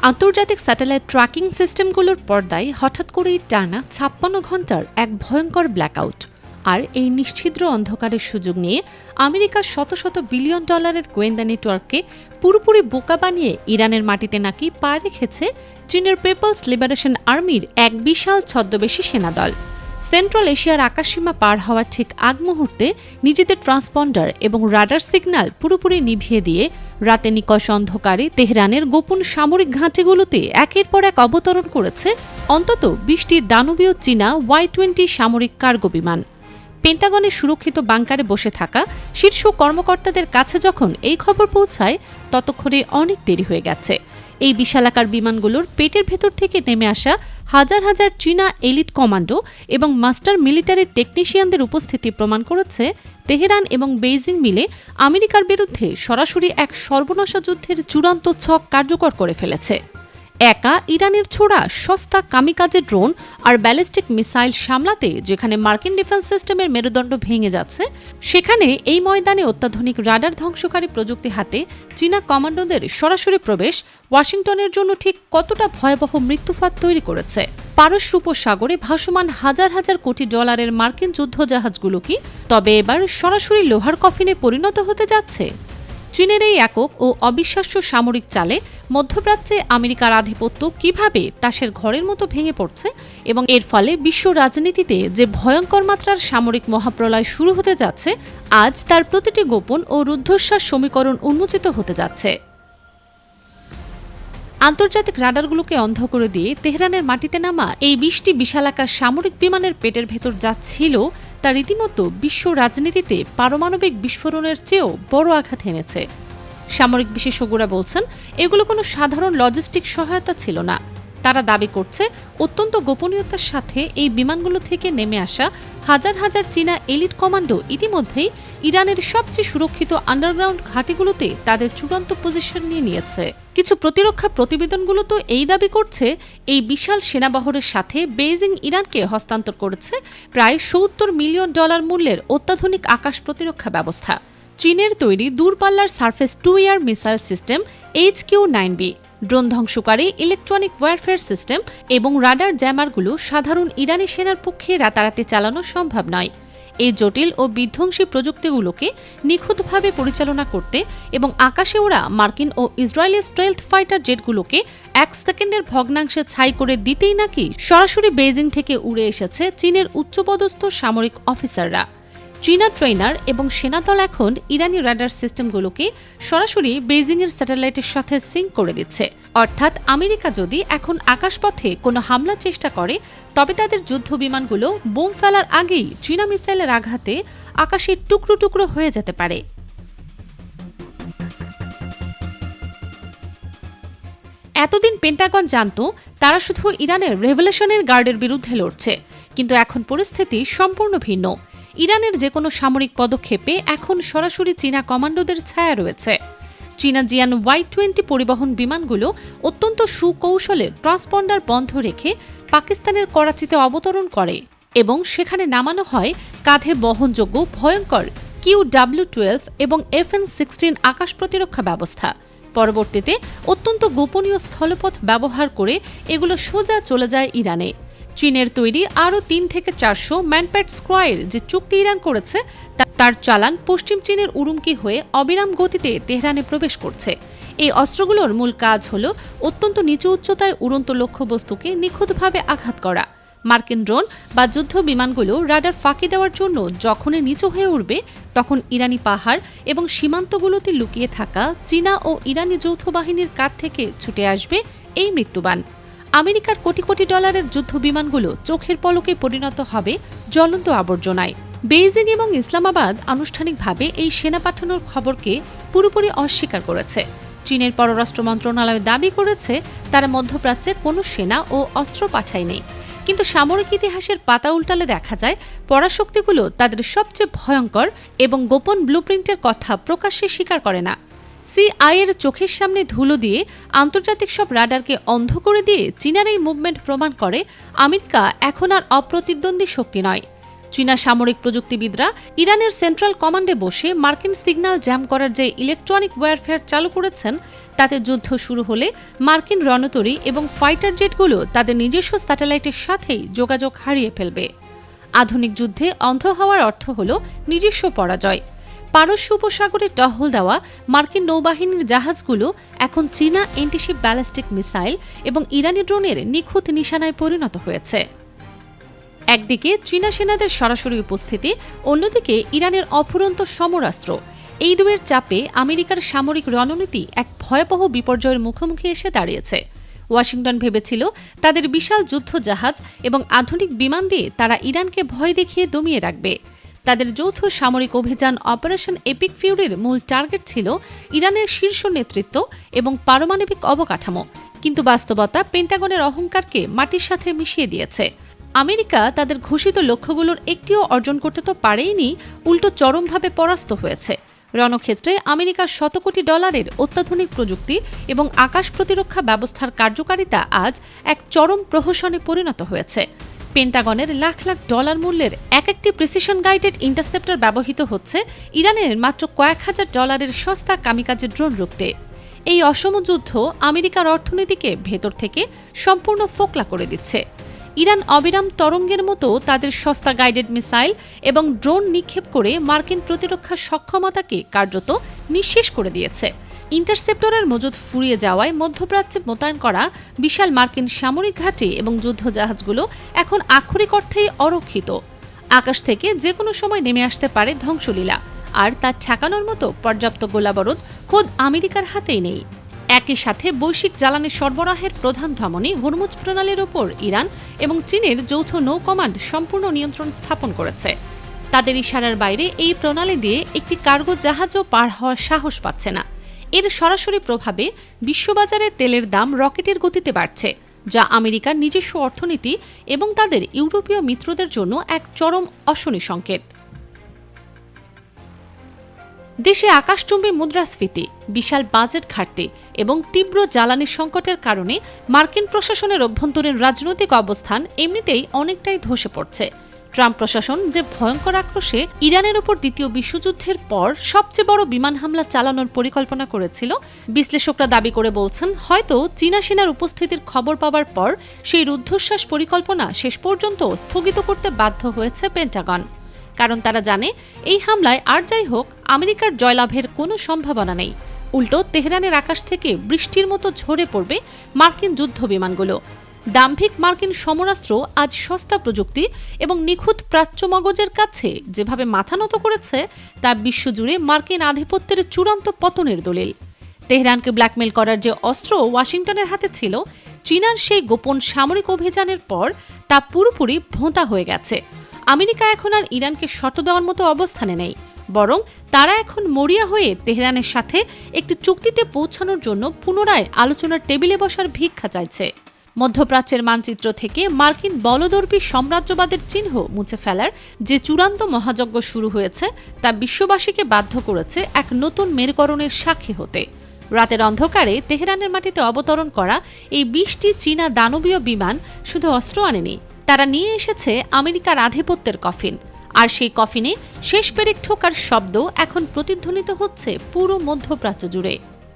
আন্তর্জাতিক satellite tracking সিস্টেমগুলোর পর্দায় হঠাৎ করেই টানা ৫৬ ঘণ্টার এক ভয়ঙ্কর ব্ল্যাকআউট। আর এই নিশ্ছিদ্র অন্ধকারের সুযোগ নিয়ে আমেরিকার শত শত বিলিয়ন ডলারের গোয়েন্দা নেটওয়ার্ককে পুরোপুরি বোকা বানিয়ে ইরানের মাটিতে নাকি পা রেখেছে চীনের পিপলস লিবারেশন আর্মির এক বিশাল ছদ্মবেশী সেনাদল। সেন্ট্রাল এশিয়ার আকাশসীমা পার হওয়ার ঠিক আগ মুহূর্তে নিজেদের ট্রান্সপন্ডার এবং রাডার সিগন্যাল পুরোপুরি নিভিয়ে দিয়ে রাতে নিকষ অন্ধকারে তেহরানের গোপন সামরিক ঘাঁটিগুলোতে একের পর এক অবতরণ করেছে অন্তত ২০টি দানবীয় চীনা Y-20 সামরিক কার্গো বিমান। পেন্টাগনের সুরক্ষিত বাংকারে বসে থাকা শীর্ষ কর্মকর্তাদের কাছে যখন এই খবর পৌঁছায় ততক্ষণে অনেক দেরি হয়ে গেছে। এই বিশালাকার বিমানগুলোর পেটের ভেতর থেকে নেমে আসা হাজার হাজার চীনা এলিট কমান্ডো এবং মাস্টার মিলিটারি টেকনিশিয়ানদের উপস্থিতি প্রমাণ করেছে তেহরান এবং বেইজিং মিলে আমেরিকার বিরুদ্ধে সরাসরি এক সর্বনাশা যুদ্ধের চূড়ান্ত ছক কার্যকর করে ফেলেছে। একা ইরানের ছোড়া সস্তা কামিকাজে ড্রোন আর ব্যালিস্টিক মিসাইল সামলাতে যেখানে মার্কিন ডিফেন্স সিস্টেমের মেরুদণ্ড ভেঙে যাচ্ছে, সেখানে এই ময়দানে অত্যাধুনিক রাডার ধ্বংসকারী প্রযুক্তি হাতে চীনা কমান্ডোদের সরাসরি প্রবেশ ওয়াশিংটনের জন্য ঠিক কতটা ভয়াবহ মৃত্যুফাত তৈরি করেছে। পারস্য উপসাগরে ভাসমান হাজার হাজার কোটি ডলারের মার্কিন যুদ্ধজাহাজগুলো কি তবে এবার সরাসরি লোহার কফিনে পরিণত হতে যাচ্ছে? চীনের এই একক ও অবিশ্বাস্য সামরিক চালে মধ্যপ্রাচ্যে আমেরিকার আধিপত্য কিভাবে তাসের ঘরের মতো ভেঙে পড়ছে এবং এর ফলে বিশ্ব রাজনীতিতে যে ভয়ঙ্কর মাত্রার সামরিক মহাপ্রলয় শুরু হতে যাচ্ছে, আজ তার প্রতিটি গোপন ও রুদ্ধশ্বাস সমীকরণ উন্মোচিত হতে যাচ্ছে। আন্তর্জাতিক রাডারগুলোকে অন্ধ করে দিয়ে তেহরানের মাটিতে নামা এই ২০টি বিশালাকার সামরিক বিমানের পেটের ভেতর যা ছিল তা রীতিমতো বিশ্ব রাজনীতিতে পারমাণবিক বিস্ফোরণের চেয়েও বড় আঘাত এনেছে। সামরিক বিশেষজ্ঞরা বলছেন, এগুলো কোনো সাধারণ লজিস্টিক সহায়তা ছিল না। তারা দাবি করছে, অত্যন্ত গোপনীয়তার সাথে এই বিমানগুলো থেকে নেমে আসা হাজার হাজার চীনা এলিট কমান্ডো ইতিমধ্যেই ইরানের সবচেয়ে সুরক্ষিত আন্ডারগ্রাউন্ড ঘাঁটিগুলোতে তাদের চূড়ান্ত পজিশন নিয়ে নিয়েছে। কিছু প্রতিরক্ষা প্রতিবেদনগুলো তো এই দাবি করছে, এই বিশাল সেনাবহরের সাথে বেইজিং ইরানকে হস্তান্তর করেছে প্রায় $৭০ মিলিয়ন মূল্যের অত্যাধুনিক আকাশ প্রতিরক্ষা ব্যবস্থা। চীনের তৈরি দূরপাল্লার surface to air missile system HQ-9B, drone ধ্বংসকারী ইলেকট্রনিক ওয়ারফেয়ার সিস্টেম এবং রাডার জ্যামারগুলো সাধারণ ইরানি সেনার পক্ষে রাতারাতি চালানো সম্ভব নয়। এই জটিল ও বিধ্বংসী প্রযুক্তিগুলোকে নিখুঁতভাবে পরিচালনা করতে এবং আকাশে ওড়া মার্কিন ও ইসরায়েলি স্টেলথ ফাইটার জেটগুলোকে ১ সেকেন্ডের ভগ্নাংশে ছাই করে দিতেই নাকি সরাসরি বেইজিং থেকে উড়ে এসেছে চীনের উচ্চপদস্থ সামরিক অফিসাররা। চীনা ট্রেনার এবং সেনাদল এখন ইরানি রাডার সিস্টেমগুলোকে সরাসরি বেইজিংয়ের স্যাটেলাইটের সাথে সিঙ্ক করে দিচ্ছে। অর্থাৎ আমেরিকা যদি এখন আকাশপথে কোনো হামলার চেষ্টা করে, তবে তাদের যুদ্ধ বিমানগুলো বোম ফেলার আগেই চীনা মিসাইলের আঘাতে আকাশে টুকরো টুকরো হয়ে যেতে পারে। এতদিন পেন্টাগন জানত তারা শুধু ইরানের রেভলিউশনারি গার্ডের বিরুদ্ধে লড়ছে, কিন্তু এখন পরিস্থিতি সম্পূর্ণ ভিন্ন। ইরানের যে কোনো সামরিক পদক্ষেপে এখন সরাসরি চীনা কমান্ডোদের ছায়া রয়েছে। চীনা জিয়ান Y-20 পরিবহন বিমানগুলো অত্যন্ত সুকৌশলে ট্রান্সপন্ডার বন্ধ রেখে পাকিস্তানের করাচিতে অবতরণ করে এবং সেখানে নামানো হয় কাঁধে বহনযোগ্য ভয়ঙ্কর QW-12 এবং FN-16 আকাশ প্রতিরক্ষা ব্যবস্থা। পরবর্তীতে অত্যন্ত গোপনীয় স্থলপথ ব্যবহার করে এগুলো সোজা চলে যায় ইরানে। চীনের তৈরি আরও ৩ থেকে ৪০০ ম্যানপ্যাড স্কোয়ার যে চুক্তি ইরান করেছে, তার চালান পশ্চিম চীনের উরুমকি হয়ে অবিরাম গতিতে তেহরানে প্রবেশ করছে। এই অস্ত্রগুলোর মূল কাজ হল অত্যন্ত নিচু উচ্চতায় উড়ন্ত লক্ষ্যবস্তুকে নিখুঁতভাবে আঘাত করা। মার্কিন ড্রোন বা যুদ্ধ বিমানগুলো রাডার ফাঁকি দেওয়ার জন্য যখনই নিচু হয়ে উঠবে, তখন ইরানি পাহাড় এবং সীমান্তগুলোতে লুকিয়ে থাকা চীনা ও ইরানি যৌথ বাহিনীর কাছ থেকে ছুটে আসবে এই মৃত্যুবান। আমেরিকার কোটি কোটি ডলারের যুদ্ধ বিমানগুলো চোখের পলকে পরিণত হবে জ্বলন্ত আবর্জনায়। বেইজিং এবং ইসলামাবাদ আনুষ্ঠানিকভাবে এই সেনা পাঠানোর খবরকে পুরোপুরি অস্বীকার করেছে। চীনের পররাষ্ট্র মন্ত্রণালয় দাবি করেছে তারা মধ্যপ্রাচ্যে কোনো সেনা ও অস্ত্র পাঠায়নি। কিন্তু সামরিক ইতিহাসের পাতা উল্টালে দেখা যায় পরাশক্তিগুলো তাদের সবচেয়ে ভয়ঙ্কর এবং গোপন ব্লুপ্রিন্টের কথা প্রকাশ্যে স্বীকার করে না। সিআইএর চোখের সামনে ধুলো দিয়ে আন্তর্জাতিক সব রাডারকে অন্ধ করে দিয়ে চীনার এই মুভমেন্ট প্রমাণ করে আমেরিকা এখন আর অপ্রতিদ্বন্দ্বী শক্তি নয়। চীনা সামরিক প্রযুক্তিবিদরা ইরানের সেন্ট্রাল কমান্ডে বসে মার্কিন সিগন্যাল জ্যাম করার যে ইলেকট্রনিক ওয়্যারফেয়ার চালু করেছেন, তাতে যুদ্ধ শুরু হলে মার্কিন রণতরী এবং ফাইটার জেটগুলো তাদের নিজস্ব স্যাটেলাইটের সাথেই যোগাযোগ হারিয়ে ফেলবে। আধুনিক যুদ্ধে অন্ধ হওয়ার অর্থ হল নিজস্ব পরাজয়। পারস্য উপসাগরে টহল দেওয়া মার্কিন নৌবাহিনীর জাহাজগুলো এখন চীনা এন্টিশিপ ব্যালিস্টিক মিসাইল এবং ইরানি ড্রোনের নিখুঁত নিশানায় পরিণত হয়েছে। একদিকে চীনা সেনাদের সরাসরি উপস্থিতি, অন্যদিকে ইরানের অফুরন্ত সমরাস্ত্র। এই দুয়ের চাপে আমেরিকার সামরিক রণনীতি এক ভয়াবহ বিপর্যয়ের মুখোমুখি এসে দাঁড়িয়েছে। ওয়াশিংটন ভেবেছিল তাদের বিশাল যুদ্ধ জাহাজ এবং আধুনিক বিমান দিয়ে তারা ইরানকে ভয় দেখিয়ে দমিয়ে রাখবে। তাদের যৌথ সামরিক অভিযান অপারেশন এপিক ফিউরির মূল টার্গেট ছিল ইরানের শীর্ষ নেতৃত্ব এবং পারমাণবিক অবকাঠামো, কিন্তু বাস্তবতা পেন্টাগনের অহংকারকে মাটির সাথে মিশিয়ে দিয়েছে। আমেরিকা তাদের ঘোষিত লক্ষ্যগুলোর একটিও অর্জন করতে তো পারেইনি, উল্টো চরমভাবে পরাস্ত হয়েছে। রণক্ষেত্রে আমেরিকার $100 কোটি অত্যাধুনিক প্রযুক্তি এবং আকাশ প্রতিরক্ষা ব্যবস্থার কার্যকারিতা আজ এক চরম প্রহসনে পরিণত হয়েছে। পেন্টাগনের লাখ লাখ ডলার মূল্যের একটি প্রিসিশন গাইডেড ইন্টারসেপ্টর ব্যবহৃত হচ্ছে ইরানের মাত্র কয়েক হাজার ডলারের সস্তা কামিকাজে ড্রোন রুখতে। এই অসম যুদ্ধ আমেরিকার অর্থনীতিকে ভেতর থেকে সম্পূর্ণ ফোকলা করে দিচ্ছে। ইরান অবিরাম তরঙ্গের মতো তাদের সস্তা গাইডেড মিসাইল এবং ড্রোন নিক্ষেপ করে মার্কিন প্রতিরক্ষা সক্ষমতাকে কার্যত নিঃশেষ করে দিয়েছে। ইন্টারসেপ্টরের মজুদ ফুরিয়ে যাওয়ায় মধ্যপ্রাচ্যে মোতায়েন করা বিশাল মার্কিন সামরিক ঘাঁটি এবং যুদ্ধজাহাজগুলো এখন আক্ষরিক অর্থেই অরক্ষিত। আকাশ থেকে যে কোনো সময় নেমে আসতে পারে ধ্বংসলীলা, আর তা ঠেকানোর মতো পর্যাপ্ত গোলাবারুদ খোদ আমেরিকার হাতেই নেই। একই সাথে বৈশ্বিক জ্বালানি সরবরাহের প্রধান ধমনী হরমুজ প্রণালীর ওপর ইরান এবং চীনের যৌথ নৌ কমান্ড সম্পূর্ণ নিয়ন্ত্রণ স্থাপন করেছে। তাদের ইশারার বাইরে এই প্রণালী দিয়ে একটি কার্গো জাহাজও পার হওয়ার সাহস পাচ্ছে না। এর সরাসরি প্রভাবে বিশ্ববাজারে তেলের দাম রকেটের গতিতে বাড়ছে, যা আমেরিকার নিজস্ব অর্থনীতি এবং তাদের ইউরোপীয় মিত্রদের জন্য এক চরম অশনি সংকেত। দেশে আকাশচুম্বী মুদ্রাস্ফীতি, বিশাল বাজেট ঘাটতি এবং তীব্র জ্বালানি সংকটের কারণে মার্কিন প্রশাসনের অভ্যন্তরীণ রাজনৈতিক অবস্থান এমনিতেই অনেকটাই ধসে পড়ছে। ট্রাম্প প্রশাসন যে ভয়ঙ্কর আক্রোশে ইরানের উপর দ্বিতীয় বিশ্বযুদ্ধের পর সবচেয়ে বড় বিমান হামলা চালানোর পরিকল্পনা করেছিল, বিশ্লেষকরা দাবি করে বলছেন হয়তো চীনা সেনার উপস্থিতির খবর পাওয়ার পর সেই রুদ্ধশ্বাস পরিকল্পনা শেষ পর্যন্ত স্থগিত করতে বাধ্য হয়েছে পেন্টাগন। কারণ তারা জানে এই হামলায় আর যাই হোক আমেরিকার জয়লাভের কোনো সম্ভাবনা নেই। উল্টো তেহরানের আকাশ থেকে বৃষ্টির মতো ঝরে পড়বে মার্কিন যুদ্ধ বিমানগুলো। দাম্ভিক মার্কিন সমরাস্ত্র আজ সস্তা প্রযুক্তি এবং নিখুঁত প্রাচ্য মগজের কাছে যেভাবে মাথা নত করেছে, তা বিশ্বজুড়ে মার্কিন আধিপত্যের চূড়ান্ত পতনের দলিল। তেহরানকে ব্ল্যাকমেল করার যে অস্ত্র ওয়াশিংটনের হাতে ছিল, চীনার সেই গোপন সামরিক অভিযানের পর তা পুরোপুরি ভোঁতা হয়ে গেছে। আমেরিকা এখন আর ইরানকে শর্ত দেওয়ার মতো অবস্থানে নেই, বরং তারা এখন মরিয়া হয়ে তেহরানের সাথে একটি চুক্তিতে পৌঁছানোর জন্য পুনরায় আলোচনার টেবিলে বসার ভিক্ষা চাইছে। মধ্যপ্রাচ্যের মানচিত্র থেকে মার্কিন বলদর্পী সাম্রাজ্যবাদের চিহ্ন মুছে ফেলার যে চূড়ান্ত মহাযজ্ঞ শুরু হয়েছে, তা বিশ্ববাসীকে বাধ্য করেছে এক নতুন মেরুকরণের সাক্ষী হতে। রাতের অন্ধকারে তেহরানের মাটিতে অবতরণ করা এই 20টি চীনা দানবীয় বিমান শুধু অস্ত্র আনেনি, তারা নিয়ে এসেছে আমেরিকার আধিপত্যের কফিন। আর সেই কফিনে শেষ পেরেক ঠোকার শব্দ এখন প্রতিধ্বনিত হচ্ছে পুরো মধ্যপ্রাচ্য জুড়ে।